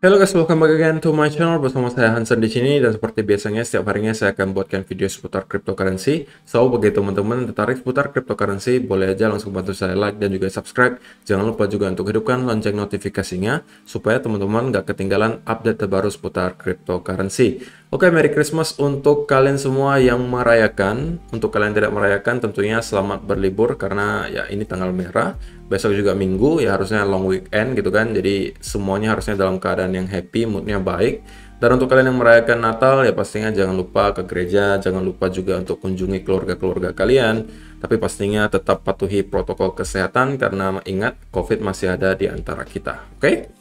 Halo guys, welcome back again to my channel. Bersama saya Hansen di sini, dan seperti biasanya setiap harinya saya akan buatkan video seputar cryptocurrency. So, bagi teman-teman yang tertarik seputar cryptocurrency, boleh aja langsung bantu saya like dan juga subscribe. Jangan lupa juga untuk hidupkan lonceng notifikasinya supaya teman-teman nggak ketinggalan update terbaru seputar cryptocurrency. Oke, Merry Christmas untuk kalian semua yang merayakan. Untuk kalian yang tidak merayakan, tentunya selamat berlibur karena ya ini tanggal merah. Besok juga minggu, ya harusnya long weekend gitu kan. Jadi semuanya harusnya dalam keadaan yang happy, moodnya baik. Dan untuk kalian yang merayakan Natal, ya pastinya jangan lupa ke gereja, jangan lupa juga untuk kunjungi keluarga-keluarga kalian. Tapi pastinya tetap patuhi protokol kesehatan karena ingat COVID masih ada di antara kita. Oke?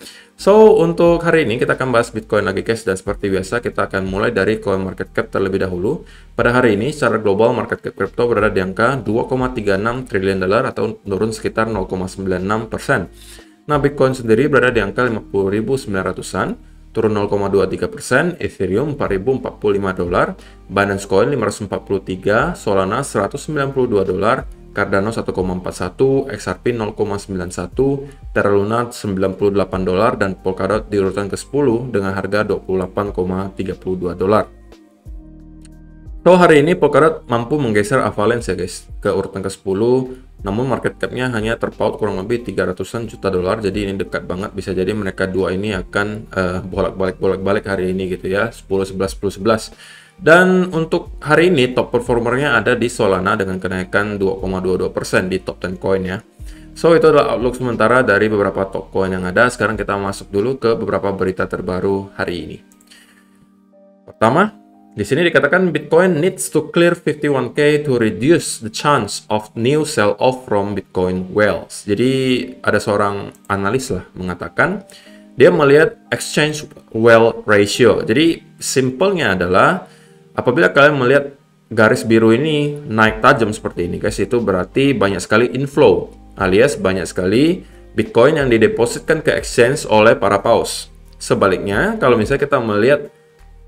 So, untuk hari ini kita akan bahas Bitcoin lagi guys, dan seperti biasa kita akan mulai dari coin market cap terlebih dahulu. Pada hari ini secara global market cap crypto berada di angka 2,36 triliun dolar atau turun sekitar 0,96%. Nah, Bitcoin sendiri berada di angka 50.900-an, turun 0,23%, Ethereum 4.045 dolar, Binance Coin 543, Solana 192 dolar, Cardano 1,41, XRP 0,91, Terra Luna 98 dolar, dan Polkadot di urutan ke-10 dengan harga 28,32 dolar. So, hari ini Polkadot mampu menggeser Avalanche ya guys ke urutan ke-10, namun market cap-nya hanya terpaut kurang lebih 300-an juta dolar, jadi ini dekat banget, bisa jadi mereka dua ini akan bolak-balik hari ini gitu ya, 10-11, 10-11. Dan untuk hari ini top performernya ada di Solana dengan kenaikan 2,22% di top 10 coin ya. So, itu adalah outlook sementara dari beberapa top coin yang ada. Sekarang kita masuk dulu ke beberapa berita terbaru hari ini. Pertama, di sini dikatakan Bitcoin needs to clear 51K to reduce the chance of new sell-off from Bitcoin whales. Jadi ada seorang analis lah mengatakan dia melihat exchange whale ratio. Jadi simpelnya adalah apabila kalian melihat garis biru ini naik tajam seperti ini guys, itu berarti banyak sekali inflow, alias banyak sekali Bitcoin yang didepositkan ke exchange oleh para paus. Sebaliknya, kalau misalnya kita melihat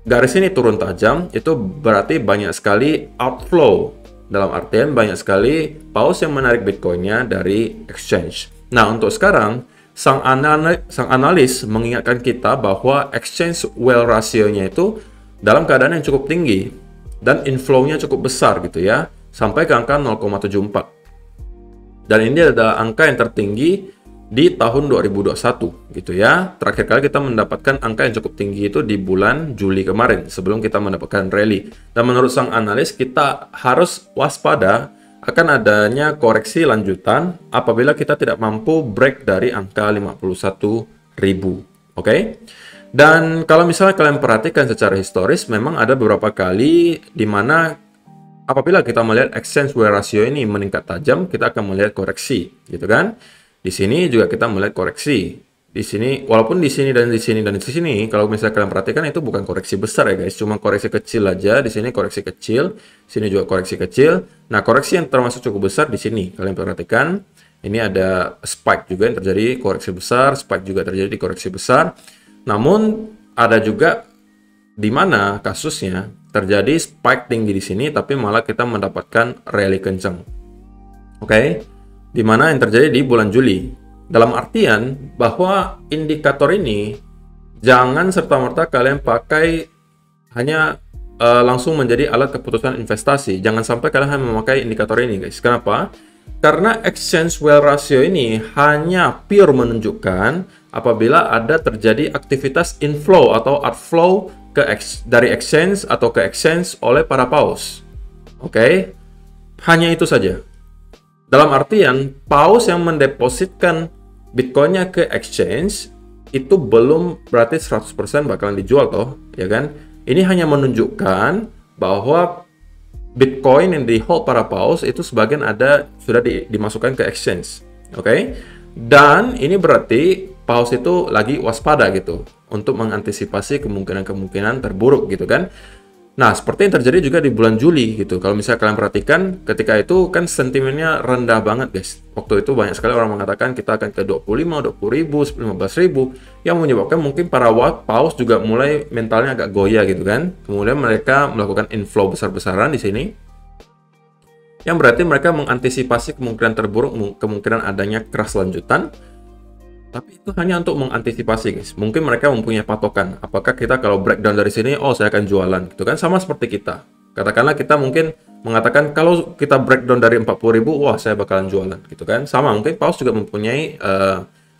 garis ini turun tajam, itu berarti banyak sekali outflow. Dalam artian banyak sekali paus yang menarik Bitcoinnya dari exchange. Nah, untuk sekarang, sang analis mengingatkan kita bahwa exchange whale ratio-nya itu dalam keadaan yang cukup tinggi dan inflow-nya cukup besar gitu ya, sampai ke angka 0,74. Dan ini adalah angka yang tertinggi di tahun 2021 gitu ya. Terakhir kali kita mendapatkan angka yang cukup tinggi itu di bulan Juli kemarin sebelum kita mendapatkan rally. Dan menurut sang analis kita harus waspada akan adanya koreksi lanjutan apabila kita tidak mampu break dari angka 51.000. Oke? Dan kalau misalnya kalian perhatikan secara historis, memang ada beberapa kali di mana apabila kita melihat exchange whale ratio ini meningkat tajam, kita akan melihat koreksi, gitu kan? Di sini juga kita melihat koreksi. Di sini, walaupun di sini dan di sini dan di sini, kalau misalnya kalian perhatikan itu bukan koreksi besar ya guys, cuma koreksi kecil aja. Di sini koreksi kecil, sini juga koreksi kecil. Nah, koreksi yang termasuk cukup besar di sini, kalian perhatikan. Ini ada spike juga yang terjadi, koreksi besar, spike juga terjadi, koreksi besar. Namun ada juga di mana kasusnya terjadi spike tinggi di sini, tapi malah kita mendapatkan rally kencang. Oke, di mana yang terjadi di bulan Juli. Dalam artian bahwa indikator ini jangan serta-merta kalian pakai hanya langsung menjadi alat keputusan investasi. Jangan sampai kalian hanya memakai indikator ini guys. Kenapa? Karena exchange whale ratio ini hanya pure menunjukkan apabila ada terjadi aktivitas inflow atau outflow dari exchange atau ke exchange oleh para paus. Oke? Hanya itu saja. Dalam artian, paus yang mendepositkan Bitcoinnya ke exchange itu belum berarti 100% bakalan dijual toh, ya kan? Ini hanya menunjukkan bahwa Bitcoin yang di hold para paus itu sebagian ada sudah dimasukkan ke exchange. Oke? Dan ini berarti paus itu lagi waspada gitu untuk mengantisipasi kemungkinan-kemungkinan terburuk gitu kan. Nah, seperti yang terjadi juga di bulan Juli gitu. Kalau misalnya kalian perhatikan, ketika itu kan sentimennya rendah banget guys. Waktu itu banyak sekali orang mengatakan kita akan ke 25, 20.000, 15.000, yang menyebabkan mungkin para paus juga mulai mentalnya agak goyah gitu kan. Kemudian mereka melakukan inflow besar-besaran di sini. Yang berarti mereka mengantisipasi kemungkinan terburuk, kemungkinan adanya crash lanjutan. Tapi itu hanya untuk mengantisipasi, guys. Mungkin mereka mempunyai patokan. Apakah kita kalau breakdown dari sini, oh saya akan jualan, gitu kan? Sama seperti kita. Katakanlah kita mungkin mengatakan kalau kita breakdown dari 40.000, wah saya bakalan jualan, gitu kan? Sama mungkin Paus juga mempunyai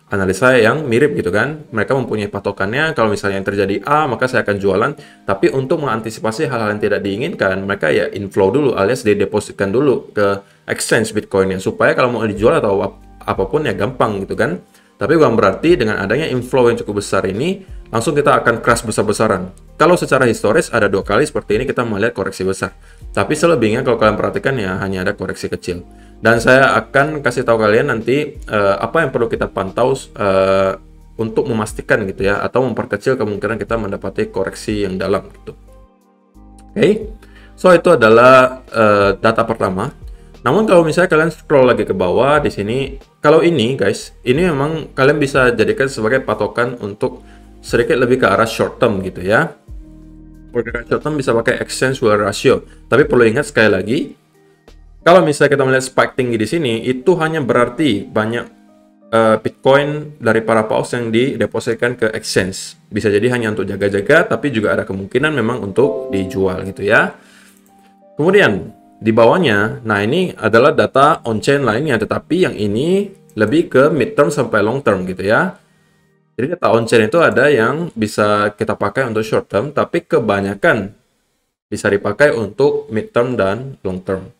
analisa yang mirip, gitu kan? Mereka mempunyai patokannya. Kalau misalnya yang terjadi A, maka saya akan jualan. Tapi untuk mengantisipasi hal-hal yang tidak diinginkan, mereka ya inflow dulu, alias didepositkan dulu ke exchange Bitcoinnya, supaya kalau mau dijual atau apapun ya gampang, gitu kan? Tapi bukan berarti dengan adanya inflow yang cukup besar ini, langsung kita akan crash besar-besaran. Kalau secara historis ada 2 kali seperti ini kita melihat koreksi besar. Tapi selebihnya kalau kalian perhatikan ya hanya ada koreksi kecil. Dan saya akan kasih tahu kalian nanti apa yang perlu kita pantau untuk memastikan gitu ya, atau memperkecil kemungkinan kita mendapati koreksi yang dalam gitu. Oke, so itu adalah data pertama. Namun kalau misalnya kalian scroll lagi ke bawah di sini, kalau ini guys, ini memang kalian bisa jadikan sebagai patokan untuk sedikit lebih ke arah short term gitu ya. Pergerakan short term bisa pakai exchange wheel ratio. Tapi perlu ingat sekali lagi, kalau misalnya kita melihat spike tinggi di sini, itu hanya berarti banyak Bitcoin dari para paus yang didepositkan ke exchange. Bisa jadi hanya untuk jaga-jaga, tapi juga ada kemungkinan memang untuk dijual gitu ya. Kemudian di bawahnya, nah ini adalah data on-chain lainnya, tetapi yang ini lebih ke mid-term sampai long-term gitu ya. Jadi data on-chain itu ada yang bisa kita pakai untuk short-term, tapi kebanyakan bisa dipakai untuk mid-term dan long-term.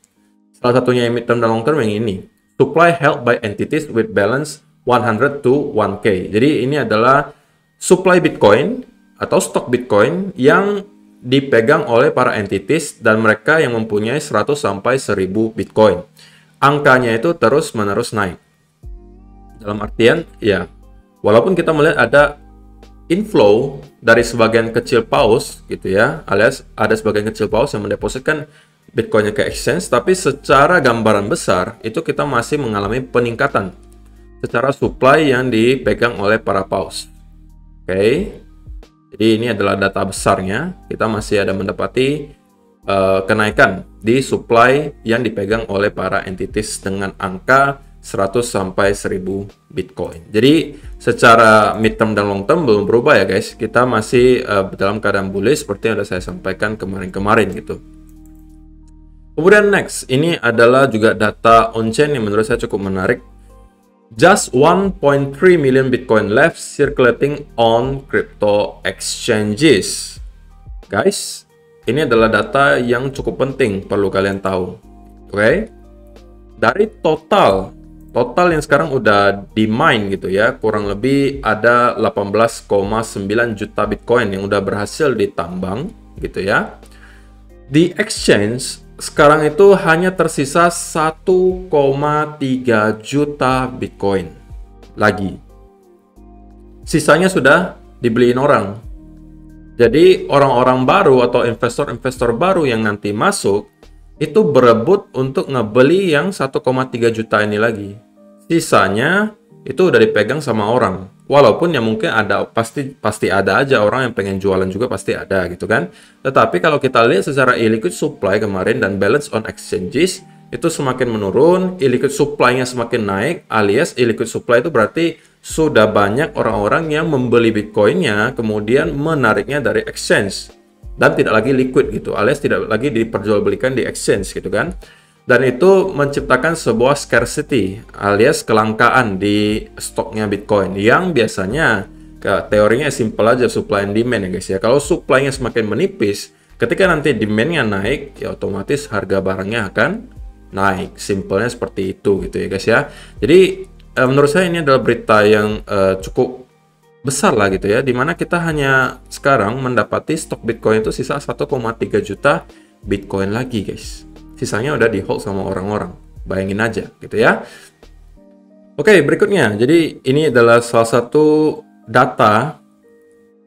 Salah satunya yang mid-term dan long-term yang ini. Supply held by entities with balance 100 to 1K. Jadi ini adalah supply Bitcoin atau stok Bitcoin yang dipegang oleh para entities dan mereka yang mempunyai 100 sampai 1000 Bitcoin. Angkanya itu terus-menerus naik. Dalam artian, ya, walaupun kita melihat ada inflow dari sebagian kecil paus, gitu ya, alias ada sebagian kecil paus yang mendepositkan Bitcoinnya ke exchange, tapi secara gambaran besar, itu kita masih mengalami peningkatan secara supply yang dipegang oleh para paus. Oke. Jadi ini adalah data besarnya, kita masih ada mendapati kenaikan di supply yang dipegang oleh para entities dengan angka 100 sampai 1000 Bitcoin. Jadi secara mid-term dan long-term belum berubah ya guys, kita masih dalam keadaan bullish seperti yang sudah saya sampaikan kemarin-kemarin gitu. Kemudian next, ini adalah juga data on-chain yang menurut saya cukup menarik. Just 1.3 million Bitcoin left circulating on crypto exchanges. Guys, ini adalah data yang cukup penting perlu kalian tahu. Oke? Dari total yang sekarang udah di mine gitu ya, kurang lebih ada 18,9 juta Bitcoin yang udah berhasil ditambang gitu ya. Di exchange sekarang itu hanya tersisa 1,3 juta Bitcoin lagi. Sisanya sudah dibeliin orang. Jadi orang-orang baru atau investor-investor baru yang nanti masuk itu berebut untuk ngebeli yang 1,3 juta ini lagi. Sisanya itu udah dipegang sama orang. Walaupun ya mungkin ada pasti ada aja orang yang pengen jualan juga, pasti ada gitu kan. Tetapi kalau kita lihat secara illiquid supply kemarin dan balance on exchanges itu semakin menurun, illiquid supply-nya semakin naik, alias illiquid supply itu berarti sudah banyak orang-orang yang membeli Bitcoin-nya kemudian menariknya dari exchange dan tidak lagi liquid gitu, alias tidak lagi diperjualbelikan di exchange gitu kan. Dan itu menciptakan sebuah scarcity alias kelangkaan di stoknya Bitcoin yang biasanya teorinya simple aja, supply and demand ya guys ya. Kalau supply-nya semakin menipis, ketika nanti demand-nya naik ya otomatis harga barangnya akan naik. Simpelnya seperti itu gitu ya guys ya. Jadi menurut saya ini adalah berita yang cukup besar lah gitu ya, dimana kita hanya sekarang mendapati stok Bitcoin itu sisa 1,3 juta Bitcoin lagi guys. Sisanya udah di hold sama orang-orang. Bayangin aja gitu ya. Oke, berikutnya. Jadi ini adalah salah satu data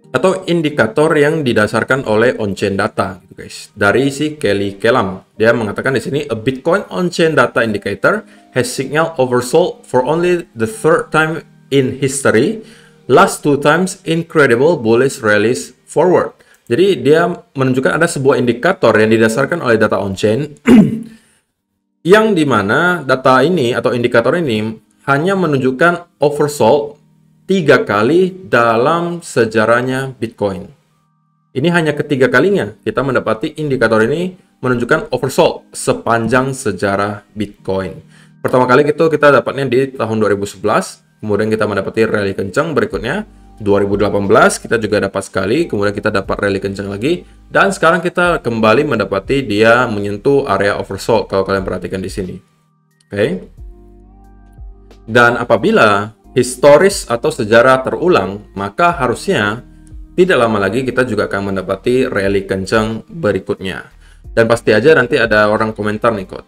atau indikator yang didasarkan oleh on-chain data gitu guys. Dari si Kelly Kelam. Dia mengatakan di sini a Bitcoin on-chain data indicator has signal oversold for only the third time in history. Last 2 times incredible bullish rallies forward. Jadi dia menunjukkan ada sebuah indikator yang didasarkan oleh data on-chain yang dimana data ini atau indikator ini hanya menunjukkan oversold 3 kali dalam sejarahnya Bitcoin. Ini hanya ketiga kalinya kita mendapati indikator ini menunjukkan oversold sepanjang sejarah Bitcoin. Pertama kali itu kita dapatnya di tahun 2011, kemudian kita mendapati rally kencang berikutnya. 2018 kita juga dapat sekali, kemudian kita dapat rally kencang lagi, dan sekarang kita kembali mendapati dia menyentuh area oversold kalau kalian perhatikan di sini. Oke. Dan apabila historis atau sejarah terulang, maka harusnya tidak lama lagi kita juga akan mendapati rally kencang berikutnya. Dan pasti aja nanti ada orang komentar nih, kok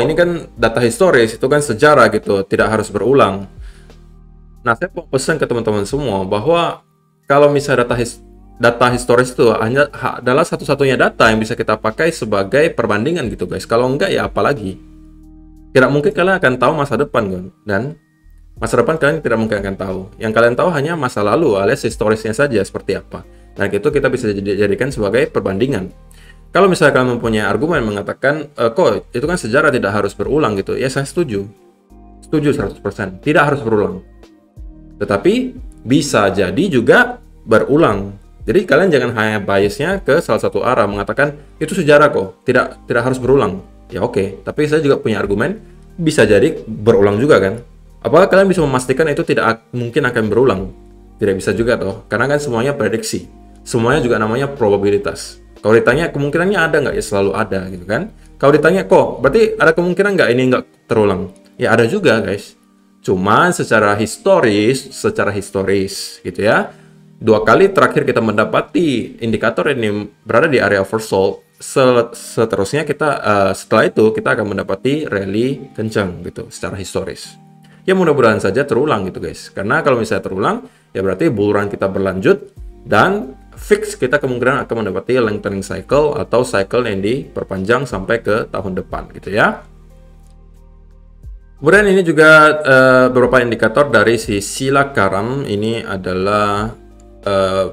ini kan data historis, itu kan sejarah gitu, tidak harus berulang. Nah, saya mau pesan ke teman-teman semua bahwa kalau misalnya data historis itu hanya adalah satu-satunya data yang bisa kita pakai sebagai perbandingan gitu guys. Kalau enggak ya apalagi. Tidak mungkin kalian akan tahu masa depan kan? Dan masa depan kalian tidak mungkin akan tahu. Yang kalian tahu hanya masa lalu alias historisnya saja seperti apa. Dan itu kita bisa jadikan sebagai perbandingan. Kalau misalnya kalian mempunyai argumen mengatakan, kok itu kan sejarah tidak harus berulang gitu. Ya saya setuju. Setuju 100%. Tidak harus berulang. Tetapi bisa jadi juga berulang. Jadi kalian jangan hanya biasnya ke salah satu arah mengatakan itu sejarah kok, tidak harus berulang. Ya oke, tapi saya juga punya argumen bisa jadi berulang juga kan. Apakah kalian bisa memastikan itu tidak mungkin akan berulang? Tidak bisa juga toh, karena kan semuanya prediksi. Semuanya juga namanya probabilitas. Kalau ditanya kemungkinannya ada nggak? Ya selalu ada gitu kan. Kalau ditanya kok, berarti ada kemungkinan nggak ini nggak terulang? Ya ada juga guys. Cuman secara historis gitu ya. 2 kali terakhir kita mendapati indikator ini berada di area oversold. Seterusnya setelah itu kita akan mendapati rally kencang gitu secara historis. Ya mudah-mudahan saja terulang gitu guys. Karena kalau misalnya terulang, ya berarti bull run kita berlanjut dan fix kita kemungkinan akan mendapati lengthening cycle atau cycle yang diperpanjang sampai ke tahun depan gitu ya. Kemudian ini juga beberapa indikator dari si Sila Karam. Ini adalah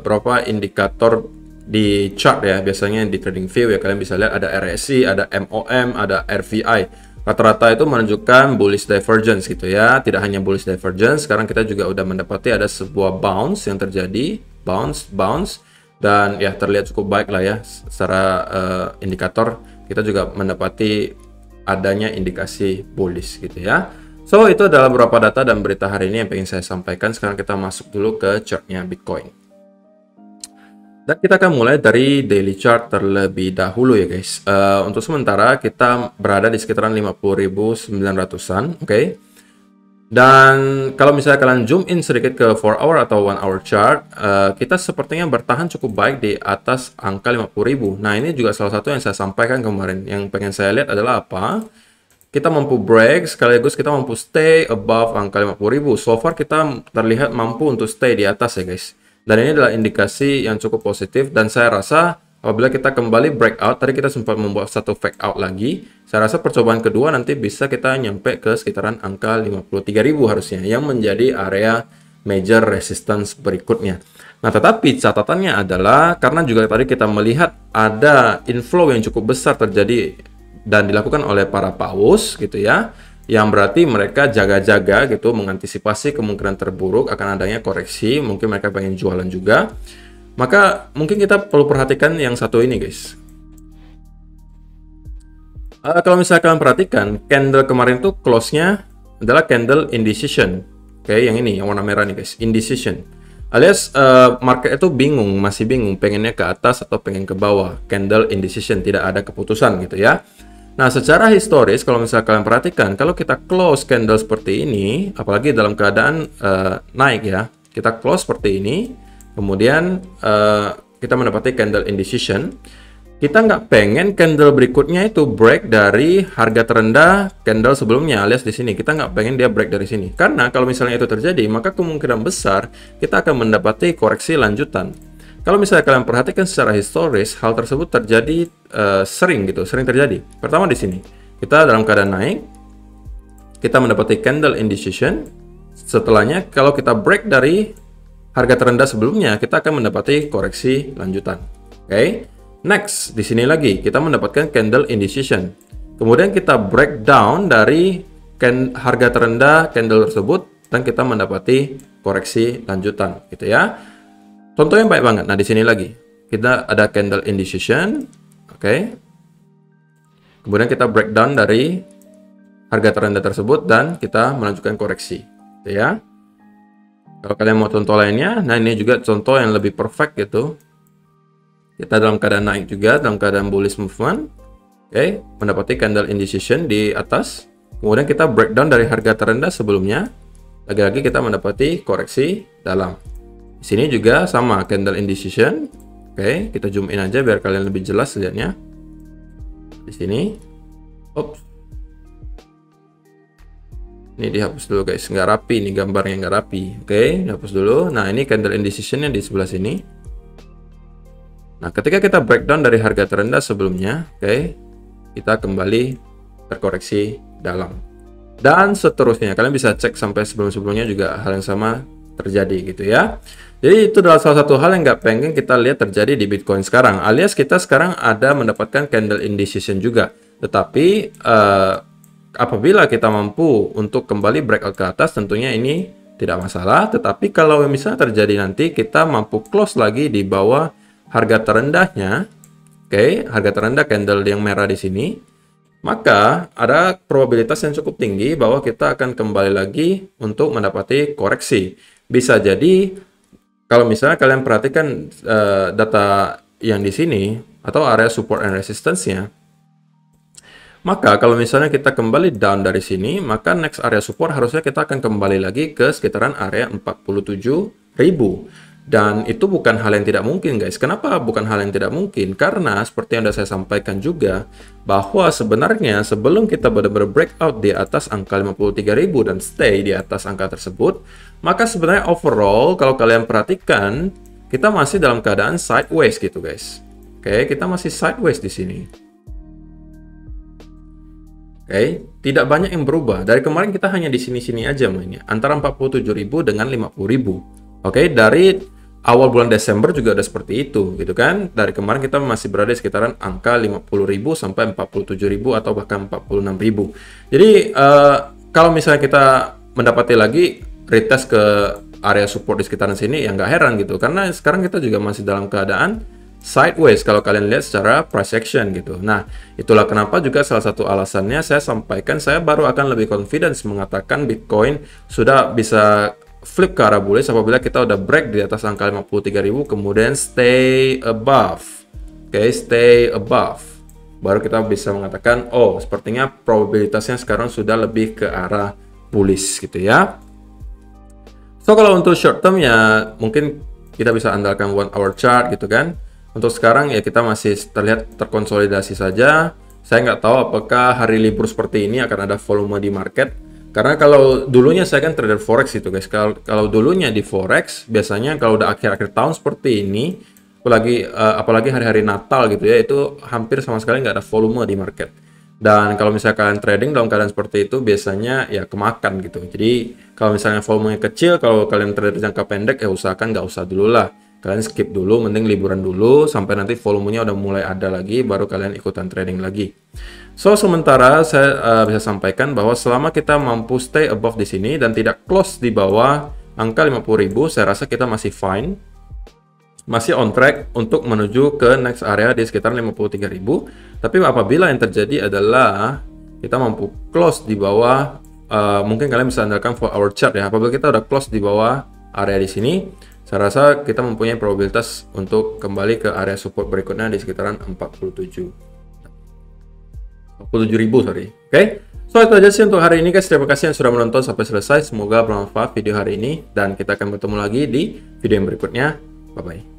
beberapa indikator di chart ya. Biasanya di TradingView ya kalian bisa lihat ada RSI, ada MOM, ada RVI. Rata-rata itu menunjukkan bullish divergence gitu ya. Tidak hanya bullish divergence, sekarang kita juga udah mendapati ada sebuah bounce yang terjadi, bounce, dan ya terlihat cukup baik lah ya secara indikator. Kita juga mendapati adanya indikasi bullish gitu ya. So itu adalah beberapa data dan berita hari ini yang pengen saya sampaikan. Sekarang kita masuk dulu ke chartnya Bitcoin. Dan kita akan mulai dari daily chart terlebih dahulu ya guys. Untuk sementara kita berada di sekitaran 50.900-an, oke. Dan kalau misalnya kalian zoom in sedikit ke 4 hour atau 1 hour chart, kita sepertinya bertahan cukup baik di atas angka 50.000. Nah ini juga salah satu yang saya sampaikan kemarin. Yang pengen saya lihat adalah apa? Kita mampu break, sekaligus kita mampu stay above angka 50.000. So far kita terlihat mampu untuk stay di atas ya guys. Dan ini adalah indikasi yang cukup positif, dan saya rasa apabila kita kembali breakout, tadi kita sempat membuat satu fake out lagi, saya rasa percobaan kedua nanti bisa kita nyampe ke sekitaran angka 53.000 harusnya, yang menjadi area major resistance berikutnya. Nah, tetapi catatannya adalah, karena juga tadi kita melihat ada inflow yang cukup besar terjadi dan dilakukan oleh para paus gitu ya, yang berarti mereka jaga-jaga gitu, mengantisipasi kemungkinan terburuk akan adanya koreksi, mungkin mereka pengen jualan juga. Maka mungkin kita perlu perhatikan yang satu ini guys. Kalau misalnya kalian perhatikan, candle kemarin tuh close-nya adalah candle indecision. Oke, yang ini, yang warna merah nih guys, indecision. Alias market itu bingung, masih bingung, pengennya ke atas atau pengen ke bawah. Candle indecision, tidak ada keputusan gitu ya. Nah, secara historis, kalau misalnya kalian perhatikan, kalau kita close candle seperti ini, apalagi dalam keadaan naik ya, kita close seperti ini, kemudian kita mendapati candle indecision, kita nggak pengen candle berikutnya itu break dari harga terendah candle sebelumnya, alias di sini. Kita nggak pengen dia break dari sini. Karena kalau misalnya itu terjadi, maka kemungkinan besar kita akan mendapati koreksi lanjutan. Kalau misalnya kalian perhatikan secara historis, hal tersebut terjadi sering terjadi. Pertama di sini, kita dalam keadaan naik, kita mendapati candle indecision. Setelahnya, kalau kita break dari harga terendah sebelumnya, kita akan mendapati koreksi lanjutan. Oke, next di sini lagi kita mendapatkan candle indecision. Kemudian kita breakdown dari harga terendah candle tersebut dan kita mendapati koreksi lanjutan gitu ya. Contoh yang baik banget. Nah, di sini lagi kita ada candle indecision. Oke. Kemudian kita breakdown dari harga terendah tersebut dan kita melanjutkan koreksi gitu ya. Kalau kalian mau contoh lainnya, nah ini juga contoh yang lebih perfect gitu. Kita dalam keadaan naik juga, dalam keadaan bullish movement. Oke, mendapati candle indecision di atas. Kemudian kita breakdown dari harga terendah sebelumnya. Lagi-lagi kita mendapati koreksi dalam. Di sini juga sama candle indecision. Oke, kita zoom in aja biar kalian lebih jelas lihatnya. Di sini. Oops. Ini dihapus dulu guys, nggak rapi nih gambarnya, nggak rapi. Oke, dihapus dulu. Nah, ini candle indecision-nya di sebelah sini. Nah, ketika kita breakdown dari harga terendah sebelumnya, oke, kita kembali terkoreksi dalam. Dan seterusnya, kalian bisa cek sampai sebelum-sebelumnya juga hal yang sama terjadi gitu ya. Jadi itu adalah salah satu hal yang nggak pengen kita lihat terjadi di Bitcoin sekarang. Alias kita sekarang ada mendapatkan candle indecision juga. Tetapi apabila kita mampu untuk kembali breakout ke atas, tentunya ini tidak masalah. Tetapi kalau misalnya terjadi nanti kita mampu close lagi di bawah harga terendahnya, oke, harga terendah candle yang merah di sini, maka ada probabilitas yang cukup tinggi bahwa kita akan kembali lagi untuk mendapati koreksi. Bisa jadi kalau misalnya kalian perhatikan data yang di sini atau area support and resistance-nya, maka kalau misalnya kita kembali down dari sini, maka next area support harusnya kita akan kembali lagi ke sekitaran area 47.000. Dan itu bukan hal yang tidak mungkin guys. Kenapa bukan hal yang tidak mungkin? Karena seperti yang sudah saya sampaikan juga, bahwa sebenarnya sebelum kita benar-benar breakout di atas angka 53.000 dan stay di atas angka tersebut, maka sebenarnya overall kalau kalian perhatikan, kita masih dalam keadaan sideways gitu guys. Oke, kita masih sideways di sini. Oke, tidak banyak yang berubah. Dari kemarin kita hanya di sini-sini aja mainnya, antara 47.000 dengan 50.000. Oke, dari awal bulan Desember juga ada seperti itu, gitu kan? Dari kemarin kita masih berada di sekitaran angka 50.000 sampai 47.000 atau bahkan 46.000. Jadi kalau misalnya kita mendapati lagi retest ke area support di sekitaran sini, ya nggak heran gitu, karena sekarang kita juga masih dalam keadaan sideways kalau kalian lihat secara price action gitu. Nah, itulah kenapa juga salah satu alasannya saya sampaikan saya baru akan lebih confidence mengatakan Bitcoin sudah bisa flip ke arah bullish apabila kita udah break di atas angka 53.000 kemudian stay above. Oke, stay above. Baru kita bisa mengatakan, oh, sepertinya probabilitasnya sekarang sudah lebih ke arah bullish gitu ya. So, kalau untuk short term ya mungkin kita bisa andalkan 1 hour chart gitu kan. Untuk sekarang ya kita masih terlihat terkonsolidasi saja. Saya nggak tahu apakah hari libur seperti ini akan ada volume di market. Karena kalau dulunya saya kan trader forex itu guys. Kalau dulunya di forex biasanya kalau udah akhir-akhir tahun seperti ini, apalagi hari-hari Natal gitu ya, itu hampir sama sekali nggak ada volume di market. Dan kalau misalnya kalian trading dalam keadaan seperti itu biasanya ya kemakan gitu. Jadi kalau misalnya volumenya kecil, kalau kalian trader jangka pendek ya usahakan nggak usah dulu lah. Kalian skip dulu, mending liburan dulu sampai nanti volumenya udah mulai ada lagi, baru kalian ikutan trading lagi. So, sementara saya bisa sampaikan bahwa selama kita mampu stay above di sini dan tidak close di bawah angka 50.000, saya rasa kita masih fine. Masih on track untuk menuju ke next area di sekitar 53.000. Tapi apabila yang terjadi adalah kita mampu close di bawah, mungkin kalian bisa andalkan 4 hour chart ya. Apabila kita udah close di bawah area di sini, saya rasa kita mempunyai probabilitas untuk kembali ke area support berikutnya di sekitaran 47.000, sorry. Oke. So, itu aja sih untuk hari ini guys. Terima kasih yang sudah menonton sampai selesai. Semoga bermanfaat video hari ini dan kita akan bertemu lagi di video yang berikutnya. Bye bye.